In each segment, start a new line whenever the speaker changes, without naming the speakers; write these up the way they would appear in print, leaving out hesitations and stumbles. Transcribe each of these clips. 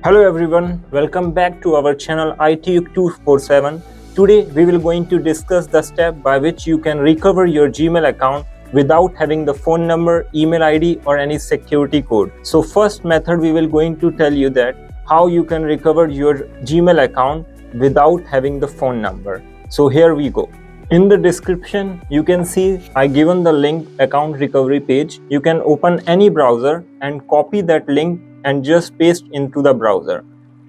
Hello everyone, welcome back to our channel ITyug 247. Today we will going to discuss the step by which you can recover your Gmail account without having the phone number, email ID or any security code. So first method we will going to tell you that how you can recover your Gmail account without having the phone number. So here we go. In the description you can see I given the link account recovery page. You can open any browser and copy that link and just paste into the browser.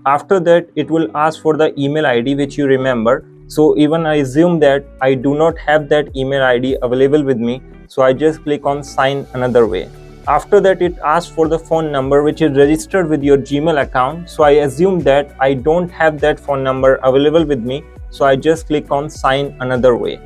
After that it will ask for the email ID which you remember. So even I assume that I do not have that email ID available with me, so I just click on sign another way. After that it asks for the phone number which is registered with your Gmail account, so I assume that I don't have that phone number available with me, so I just click on sign another way.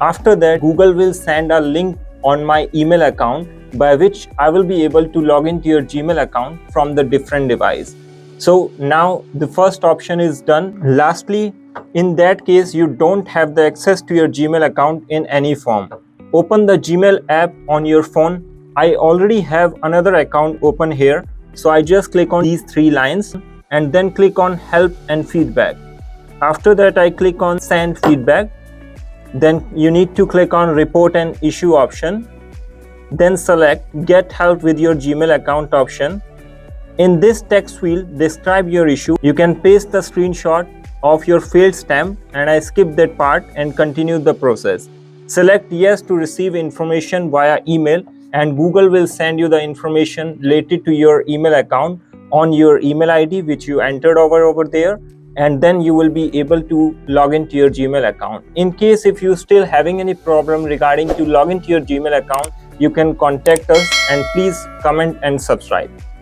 After that Google will send a link on my email account by which I will be able to log into your Gmail account from the different device. So now the first option is done. Lastly, in that case you don't have the access to your Gmail account in any form. Open the Gmail app on your phone. I already have another account open here, so I just click on these three lines and then click on help and feedback. After that I click on send feedback. Then you need to click on report and issue option. Then select get help with your Gmail account option. In this text field describe your issue. You can paste the screenshot of your failed stamp, and I skip that part and continue the process. Select yes to receive information via email, and Google will send you the information related to your email account on your email ID which you entered over there, and then you will be able to log into your Gmail account. In case if you still having any problem regarding to log into your Gmail account, you can contact us, and please comment and subscribe.